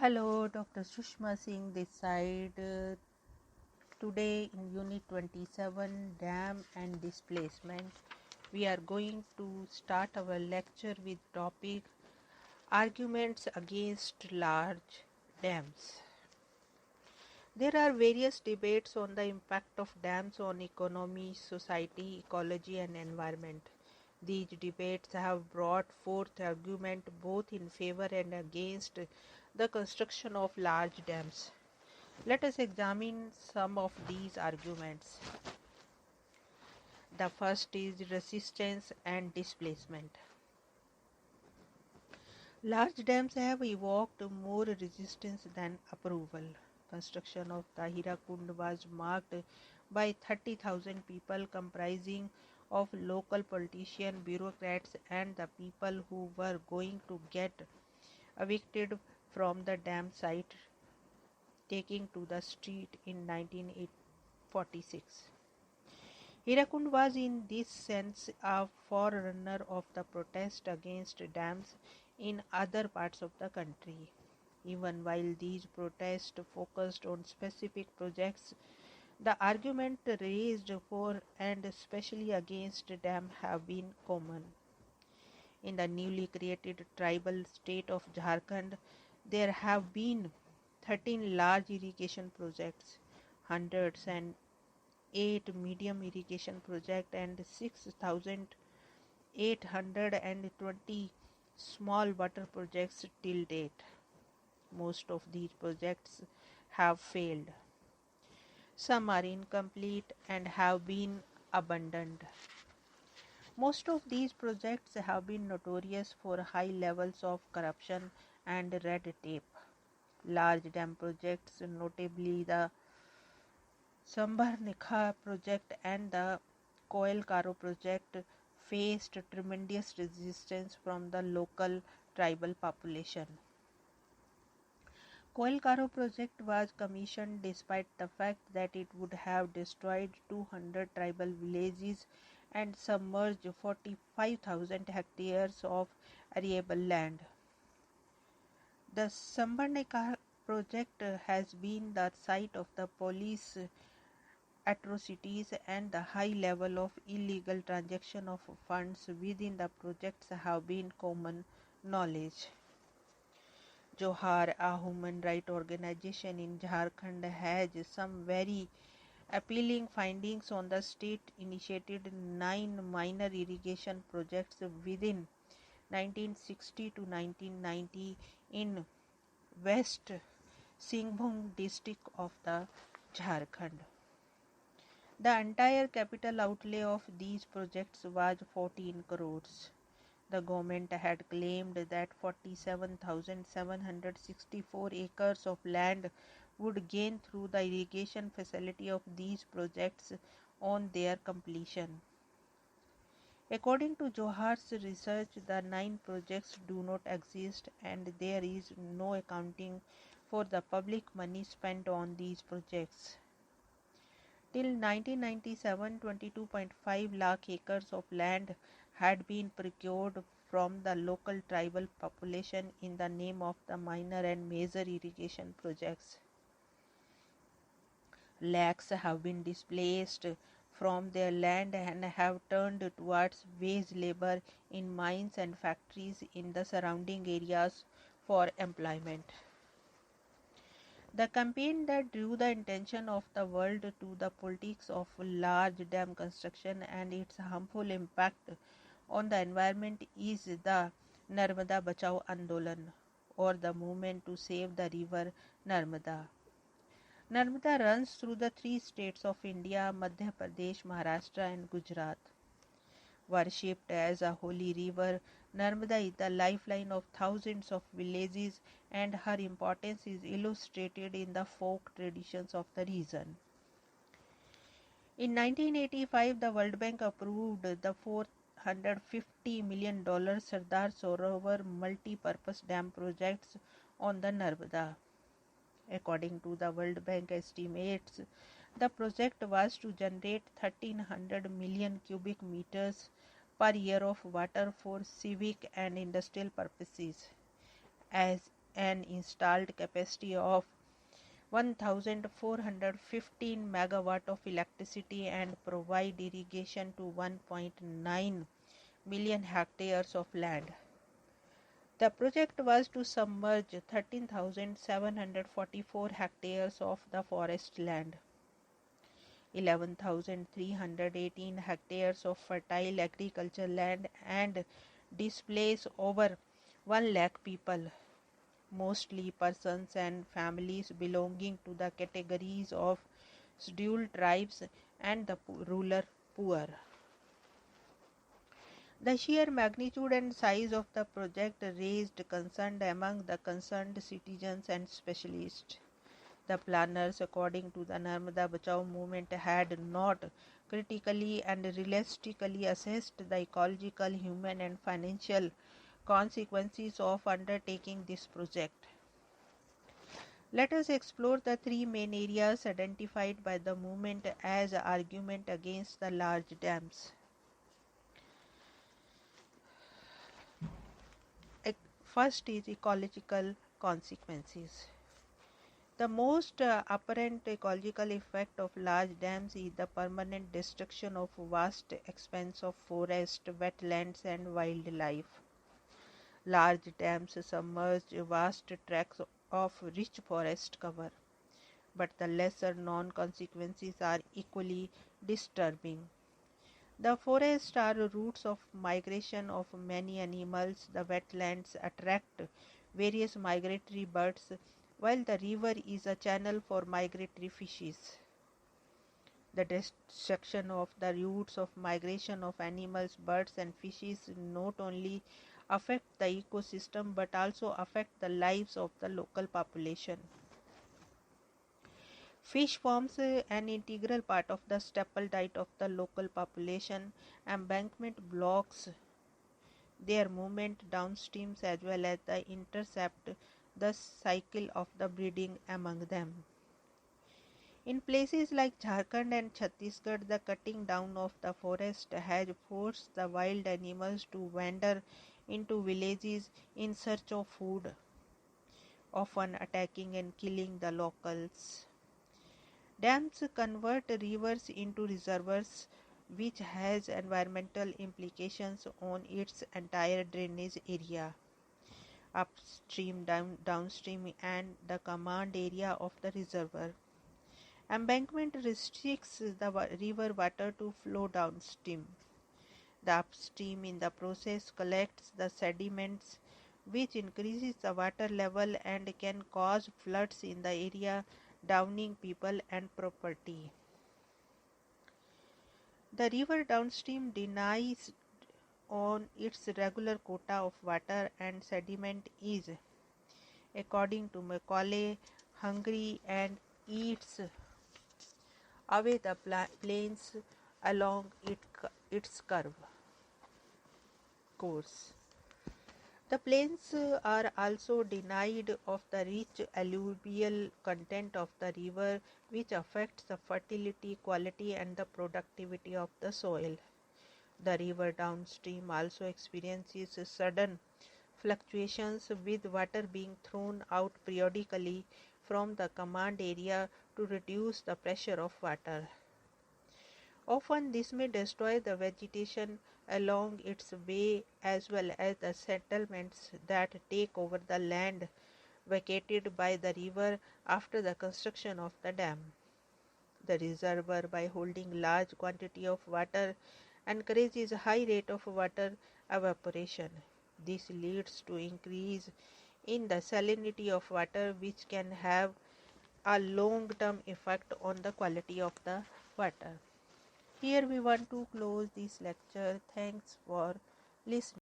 Hello, Dr. Sushma Singh this side. Today in Unit 27, Dam and Displacement, we are going to start our lecture with topic Arguments Against Large Dams. There are various debates on the impact of dams on economy, society, ecology and environment. These debates have brought forth arguments both in favor and against the construction of large dams. Let us examine some of these arguments. The first is resistance and displacement. Large dams have evoked more resistance than approval. Construction of the Hirakund was marked by 30,000 people comprising of local politicians, bureaucrats and the people who were going to get evicted from the dam site, taking to the street in 1946. Hirakund was in this sense a forerunner of the protest against dams in other parts of the country. Even while these protests focused on specific projects, the argument raised for and especially against dam have been common. In the newly created tribal state of Jharkhand, there have been 13 large irrigation projects, hundreds and 8 medium irrigation projects and 6,820 small water projects till date. Most of these projects have failed. Some are incomplete and have been abandoned. Most of these projects have been notorious for high levels of corruption and red tape. Large dam projects, notably the Sambarnikha project and the Koel Karo project, faced tremendous resistance from the local tribal population. Koel Karo project was commissioned despite the fact that it would have destroyed 200 tribal villages and submerged 45,000 hectares of arable land. The Sambarnikha project has been the site of the police atrocities and the high level of illegal transaction of funds within the projects have been common knowledge. Johar, a human rights organization in Jharkhand, has some very appealing findings on the state-initiated 9 minor irrigation projects within 1960 to 1990 in West Singhbhum district of the Jharkhand. The entire capital outlay of these projects was 14 crores. The government had claimed that 47,764 acres of land would gain through the irrigation facility of these projects on their completion. According to Johar's research, the 9 projects do not exist and there is no accounting for the public money spent on these projects. Till 1997, 22.5 lakh acres of land had been procured from the local tribal population in the name of the minor and major irrigation projects. Lakhs have been displaced from their land and have turned towards wage labor in mines and factories in the surrounding areas for employment. The campaign that drew the attention of the world to the politics of large dam construction and its harmful impact on the environment is the Narmada Bachao Andolan, or the movement to save the river Narmada. Narmada runs through the 3 states of India, Madhya Pradesh, Maharashtra and Gujarat. Worshipped as a holy river, Narmada is the lifeline of thousands of villages and her importance is illustrated in the folk traditions of the region. In 1985, the World Bank approved the $450 million Sardar Sarovar multi-purpose dam projects on the Narmada. According to the World Bank estimates, the project was to generate 1,300 million cubic meters per year of water for civic and industrial purposes. As an installed capacity of 1415 megawatt of electricity and provide irrigation to 1.9 million hectares of land. The project was to submerge 13,744 hectares of the forest land, 11,318 hectares of fertile agricultural land, and displace over 1 lakh people, mostly persons and families belonging to the categories of scheduled tribes and the rural poor. The sheer magnitude and size of the project raised concern among the concerned citizens and specialists. The planners, according to the Narmada Bachao movement, had not critically and realistically assessed the ecological, human and financial consequences of undertaking this project. Let us explore the three main areas identified by the movement as argument against the large dams. First is ecological consequences. The most apparent ecological effect of large dams is the permanent destruction of vast expanse of forest, wetlands and wildlife. Large dams submerge vast tracts of rich forest cover, but the lesser known consequences are equally disturbing. The forests are routes of migration of many animals. The wetlands attract various migratory birds, while the river is a channel for migratory fishes. The destruction of the routes of migration of animals, birds and fishes not only affect the ecosystem but also affect the lives of the local population. Fish forms an integral part of the staple diet of the local population. Embankment blocks their movement downstream as well as the intercept the cycle of the breeding among them. In places like Jharkhand and Chhattisgarh, the cutting down of the forest has forced the wild animals to wander into villages in search of food, often attacking and killing the locals. Dams convert rivers into reservoirs, which has environmental implications on its entire drainage area, upstream, downstream, and the command area of the reservoir. Embankment restricts the river water to flow downstream. The upstream in the process collects the sediments, which increases the water level and can cause floods in the area, drowning people and property. The river downstream denies on its regular quota of water and sediment is, according to Macaulay, hungry and eats away the plains along its course. The plains are also denied of the rich alluvial content of the river, which affects the fertility, quality and the productivity of the soil. The river downstream also experiences sudden fluctuations, with water being thrown out periodically from the command area to reduce the pressure of water. Often this may destroy the vegetation along its way as well as the settlements that take over the land vacated by the river after the construction of the dam. The reservoir, by holding large quantity of water, encourages a high rate of water evaporation. This leads to increase in the salinity of water, which can have a long-term effect on the quality of the water. Here we want to close this lecture. Thanks for listening.